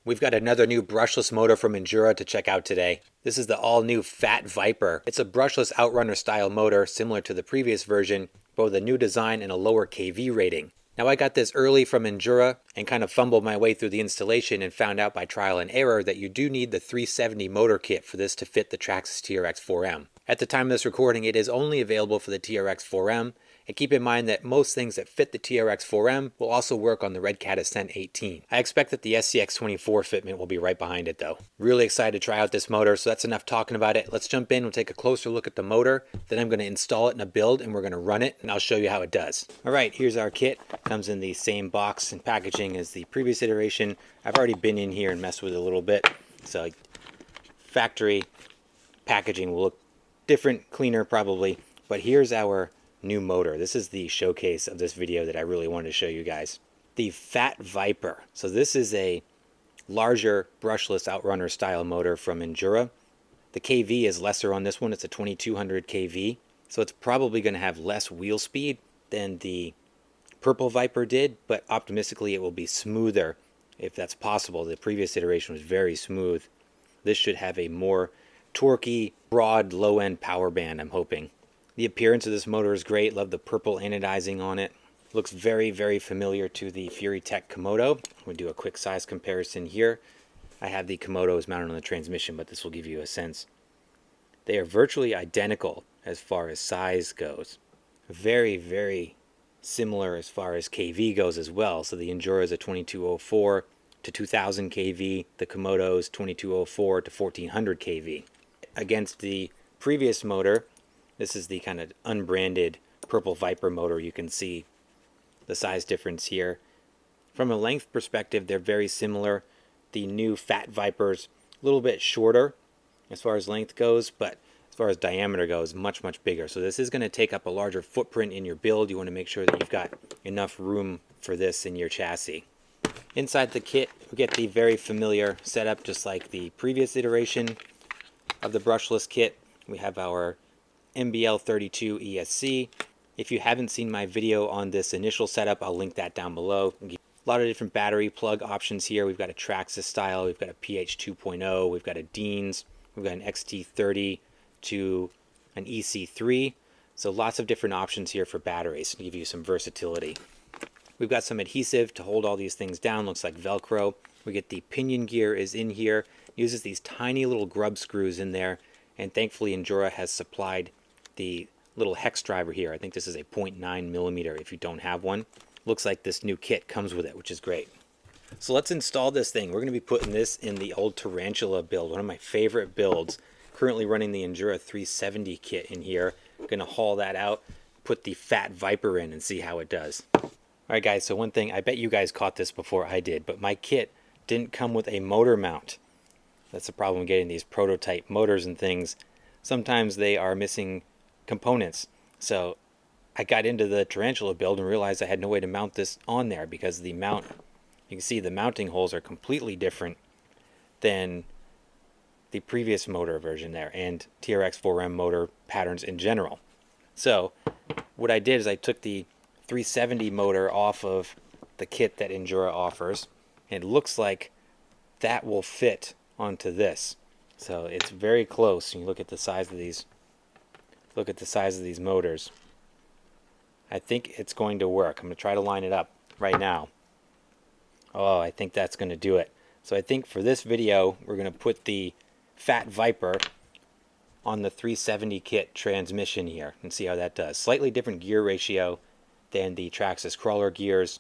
We've got another new brushless motor from Injora to check out today. This is the all-new Fat Viper. It's a brushless outrunner style motor similar to the previous version, but with a new design and a lower kV rating. Now I got this early from Injora and kind of fumbled my way through the installation and found out by trial and error that you do need the 370 motor kit for this to fit the Traxxas TRX-4M. At the time of this recording, it is only available for the TRX-4M, and keep in mind that most things that fit the TRX-4M will also work on the Red Cat Ascent 18. I expect that the SCX-24 fitment will be right behind it though. Really excited to try out this motor, so that's enough talking about it. Let's jump in, we'll take a closer look at the motor, then I'm going to install it in a build and we're going to run it and I'll show you how it does. Alright, here's our kit. Comes in the same box and packaging as the previous iteration. I've already been in here and messed with it a little bit, so factory packaging will look different, cleaner probably, but here's our new motor. This is the showcase of this video that I really wanted to show you guys. The Fat Viper. So this is a larger brushless outrunner style motor from Injora. The kV is lesser on this one. It's a 2200 kV. So it's probably going to have less wheel speed than the Purple Viper did, but optimistically it will be smoother if that's possible. The previous iteration was very smooth. This should have a more torquey, broad, low-end power band, I'm hoping. The appearance of this motor is great. Love the purple anodizing on it. Looks very, very familiar to the Fury Tech Komodo. We'll do a quick size comparison here. I have the Komodos mounted on the transmission, but this will give you a sense. They are virtually identical as far as size goes. Very, very similar as far as kV goes as well. So the Injora is a 2204 to 2000 kV. The Komodo is 2204 to 1400 kV. Against the previous motor, this is the kind of unbranded Purple Viper motor. You can see the size difference here. From a length perspective, they're very similar. The new Fat Viper's a little bit shorter as far as length goes, but as far as diameter goes, much, much bigger. So this is going to take up a larger footprint in your build. You want to make sure that you've got enough room for this in your chassis. Inside the kit, we get the very familiar setup, just like the previous iteration of the brushless kit. We have our MBL32 ESC. If you haven't seen my video on this initial setup, I'll link that down below. A lot of different battery plug options here. We've got a Traxxas style, we've got a PH 2.0, we've got a Dean's, we've got an XT30 to an EC3. So lots of different options here for batteries to give you some versatility. We've got some adhesive to hold all these things down, looks like Velcro. We get the pinion gear is in here, uses these tiny little grub screws in there, and thankfully Injora has supplied the little hex driver here. I think this is a 0.9 millimeter if you don't have one. Looks like this new kit comes with it, which is great. So let's install this thing. We're going to be putting this in the old Tarantula build, one of my favorite builds. Currently running the Injora 370 kit in here. Going to haul that out, put the Fat Viper in and see how it does. Alright guys, so one thing, I bet you guys caught this before I did, but my kit didn't come with a motor mount. That's the problem with getting these prototype motors and things. Sometimes they are missing components. So I got into the Tarantula build and realized I had no way to mount this on there because the mount, you can see the mounting holes are completely different than the previous motor version there and TRX-4M motor patterns in general. So what I did is I took the 370 motor off of the kit that Injora offers, and it looks like that will fit onto this. So it's very close. You look at the size of these. Look at the size of these motors. I think it's going to work. I'm going to try to line it up right now. Oh, I think that's going to do it. So I think for this video, we're going to put the Fat Viper on the 370 kit transmission here and see how that does. Slightly different gear ratio than the Traxxas crawler gears.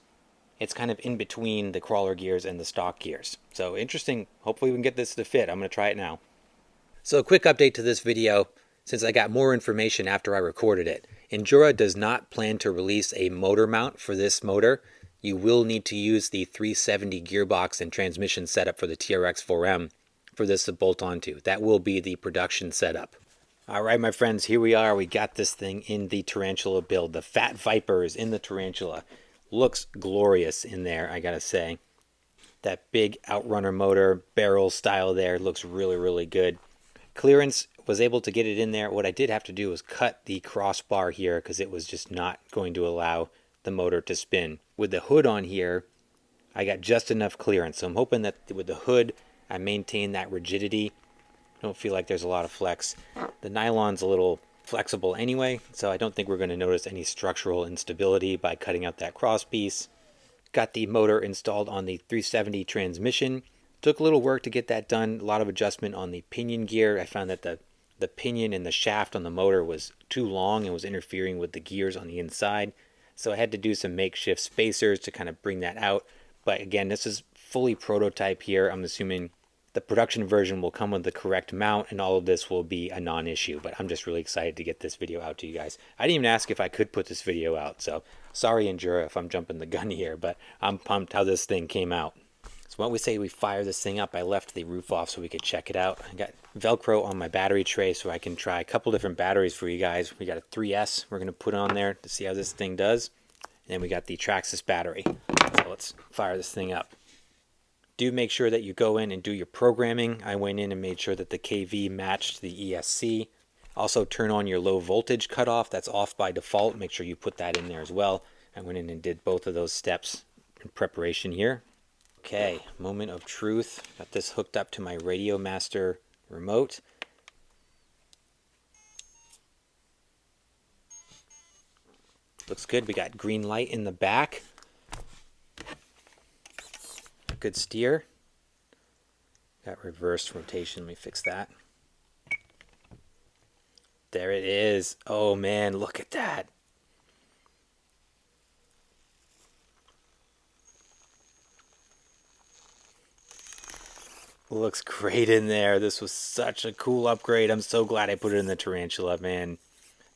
It's kind of in between the crawler gears and the stock gears. So interesting. Hopefully we can get this to fit. I'm going to try it now. So a quick update to this video, since I got more information after I recorded it. Injora does not plan to release a motor mount for this motor. You will need to use the 370 gearbox and transmission setup for the TRX-4M for this to bolt onto. That will be the production setup. Alright my friends, here we are. We got this thing in the Tarantula build. The Fat Viper is in the Tarantula. Looks glorious in there, I gotta say. That big outrunner motor, barrel style there, looks really, really good. Clearance, was able to get it in there. What I did have to do was cut the crossbar here because it was just not going to allow the motor to spin. With the hood on here, I got just enough clearance. So I'm hoping that with the hood, I maintain that rigidity. I don't feel like there's a lot of flex. The nylon's a little flexible anyway, so I don't think we're going to notice any structural instability by cutting out that cross piece. Got the motor installed on the 370 transmission. Took a little work to get that done. A lot of adjustment on the pinion gear. I found that the pinion and the shaft on the motor was too long and was interfering with the gears on the inside. So I had to do some makeshift spacers to kind of bring that out. But again, this is fully prototype here. I'm assuming the production version will come with the correct mount and all of this will be a non-issue. But I'm just really excited to get this video out to you guys. I didn't even ask if I could put this video out. So sorry, Injora, if I'm jumping the gun here. But I'm pumped how this thing came out. So why don't we say we fire this thing up? I left the roof off so we could check it out. I got Velcro on my battery tray so I can try a couple different batteries for you guys. We got a 3S we're going to put on there to see how this thing does. And then we got the Traxxas battery. So let's fire this thing up. Do make sure that you go in and do your programming. I went in and made sure that the KV matched the ESC. Also turn on your low voltage cutoff. That's off by default. Make sure you put that in there as well. I went in and did both of those steps in preparation here. Okay, moment of truth. Got this hooked up to my Radio Master remote. Looks good. We got green light in the back. Good steer. Got reverse rotation. Let me fix that. There it is. Oh man, look at that. Looks great in there. This was such a cool upgrade. I'm so glad I put it in the Tarantula, man.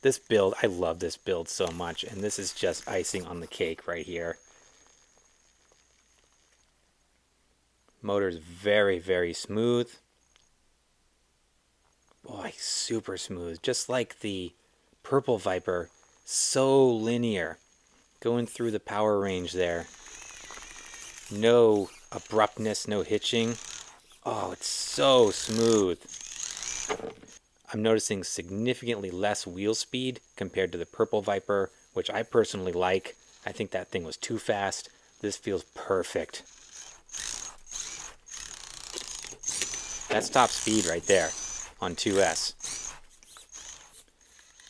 This build, I love this build so much, and this is just icing on the cake right here. Motor's very, very smooth. Boy, super smooth. Just like the Purple Viper, so linear. Going through the power range there. No abruptness, no hitching. Oh, it's so smooth. I'm noticing significantly less wheel speed compared to the Purple Viper, which I personally like. I think that thing was too fast. This feels perfect. That's top speed right there on 2S.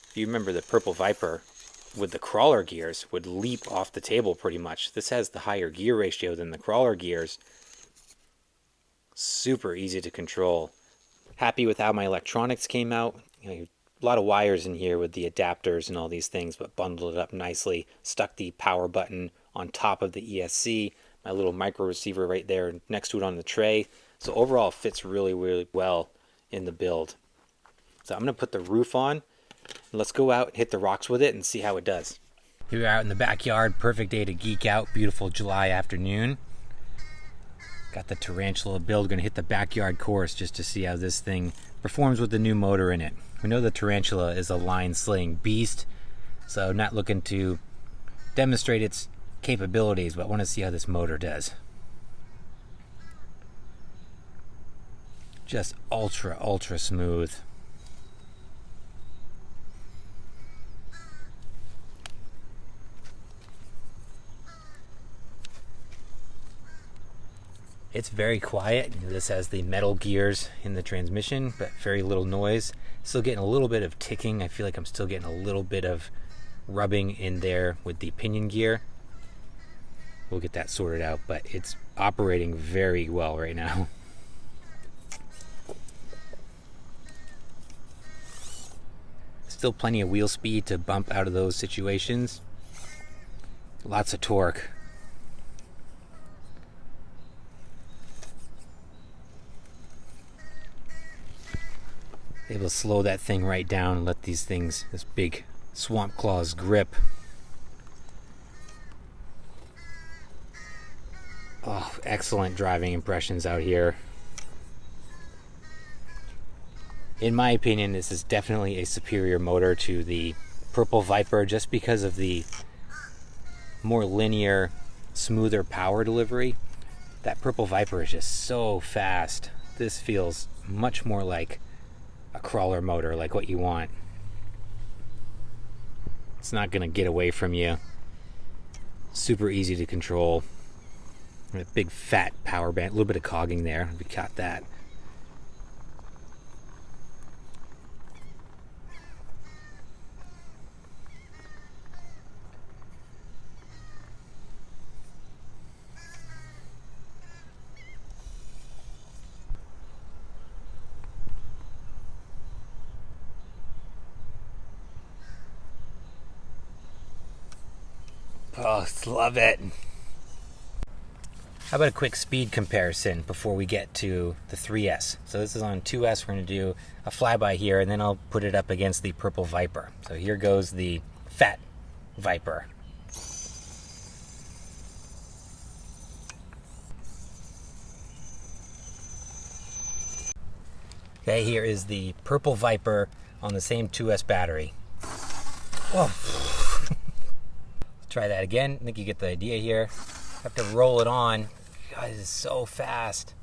If you remember the Purple Viper with the crawler gears would leap off the table pretty much. This has the higher gear ratio than the crawler gears. Super easy to control. Happy with how my electronics came out. You know, a lot of wires in here with the adapters and all these things, but bundled it up nicely. Stuck the power button on top of the ESC. My little micro receiver right there next to it on the tray. So overall it fits really, really well in the build. So I'm going to put the roof on. And let's go out and hit the rocks with it and see how it does. Here we are out in the backyard. Perfect day to geek out. Beautiful July afternoon. Got the Tarantula build, going to hit the backyard course just to see how this thing performs with the new motor in it. We know the Tarantula is a line-slaying beast, so not looking to demonstrate its capabilities, but want to see how this motor does. Just ultra, ultra smooth. It's very quiet. This has the metal gears in the transmission, but very little noise. Still getting a little bit of ticking. I feel like I'm still getting a little bit of rubbing in there with the pinion gear. We'll get that sorted out, but it's operating very well right now. Still plenty of wheel speed to bump out of those situations. Lots of torque. Able to slow that thing right down and let these things, this big swamp claws grip. Oh, excellent driving impressions out here. In my opinion, this is definitely a superior motor to the Purple Viper just because of the more linear, smoother power delivery. That Purple Viper is just so fast. This feels much more like a crawler motor, like what you want. It's not going to get away from you. Super easy to control. A big fat power band, a little bit of cogging there. We caught that. Oh, love it. How about a quick speed comparison before we get to the 3S? So this is on 2S. We're going to do a flyby here, and then I'll put it up against the Purple Viper. So here goes the Fat Viper. Okay, here is the Purple Viper on the same 2S battery. Whoa. Try that again. I think you get the idea here. Have to roll it on. God, this is so fast.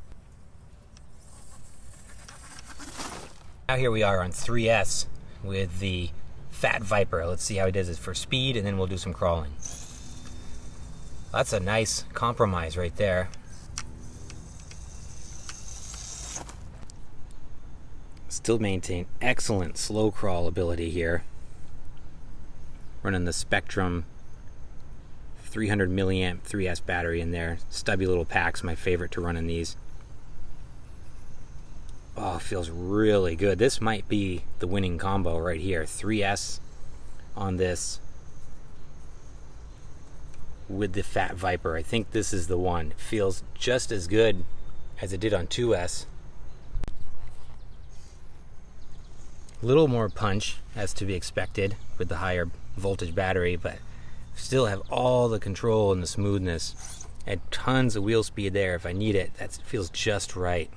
Now here we are on 3S with the Fat Viper. Let's see how he does it for speed, and then we'll do some crawling. That's a nice compromise right there. Still maintain excellent slow crawl ability here. Running the Spectrum 300 milliamp 3S battery in there. Stubby little packs, my favorite to run in these. Oh, feels really good. This might be the winning combo right here. 3S on this with the Fat Viper. I think this is the one. It feels just as good as it did on 2S. A little more punch, as to be expected with the higher voltage battery, but still have all the control and the smoothness and tons of wheel speed there if I need it. That feels just right.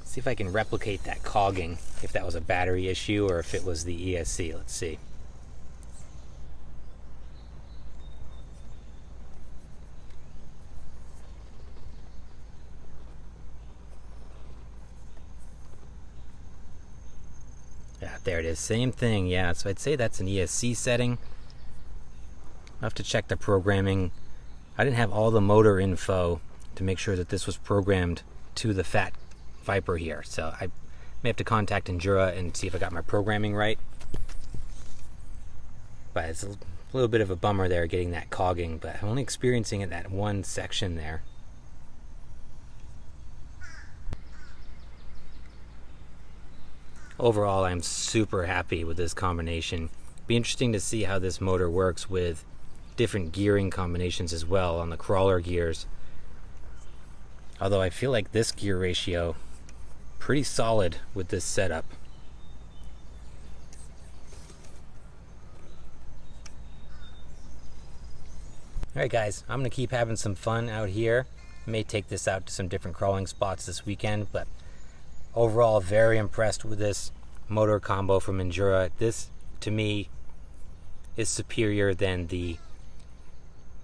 See if I can replicate that cogging, if that was a battery issue or if it was the ESC. Let's see. Yeah, there it is. Same thing. Yeah, so I'd say that's an ESC setting. I'll have to check the programming. I didn't have all the motor info to make sure that this was programmed to the Fat Viper here. So I may have to contact Injora and see if I got my programming right. But it's a little bit of a bummer there getting that cogging, but I'm only experiencing it that one section there. Overall, I'm super happy with this combination. Be interesting to see how this motor works with different gearing combinations as well on the crawler gears. Although I feel like this gear ratio pretty solid with this setup. Alright guys, I'm going to keep having some fun out here. May take this out to some different crawling spots this weekend, but overall, very impressed with this motor combo from Injora. This, to me, is superior than the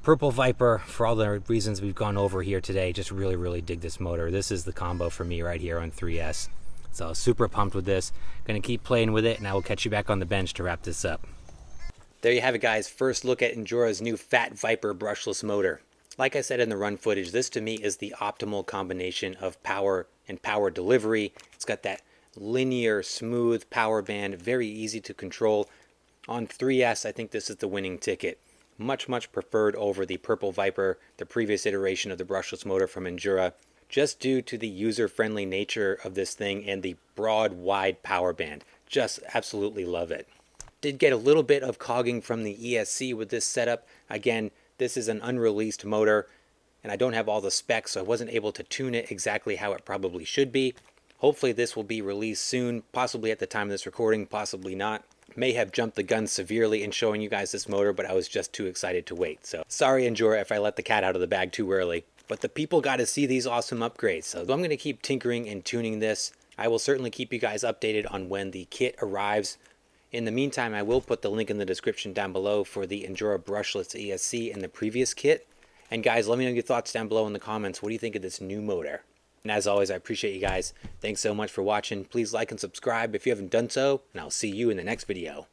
Purple Viper for all the reasons we've gone over here today. Just really, really dig this motor. This is the combo for me right here on 3S. So super pumped with this. Gonna keep playing with it, and I will catch you back on the bench to wrap this up. There you have it, guys. First look at Injora's new Fat Viper brushless motor. Like I said in the run footage, this to me is the optimal combination of power and power delivery. It's got that linear, smooth power band, very easy to control. On 3S, I think this is the winning ticket. Much, much preferred over the Purple Viper, the previous iteration of the brushless motor from Injora, just due to the user-friendly nature of this thing and the broad, wide power band. Just absolutely love it. Did get a little bit of cogging from the ESC with this setup. Again, this is an unreleased motor, and I don't have all the specs, so I wasn't able to tune it exactly how it probably should be. Hopefully this will be released soon, possibly at the time of this recording, possibly not. May have jumped the gun severely in showing you guys this motor, but I was just too excited to wait. So sorry, Injora, if I let the cat out of the bag too early. But the people got to see these awesome upgrades, so I'm going to keep tinkering and tuning this. I will certainly keep you guys updated on when the kit arrives. In the meantime, I will put the link in the description down below for the Injora brushless ESC and the previous kit. And guys, let me know your thoughts down below in the comments. What do you think of this new motor? And as always, I appreciate you guys. Thanks so much for watching. Please like and subscribe if you haven't done so, and I'll see you in the next video.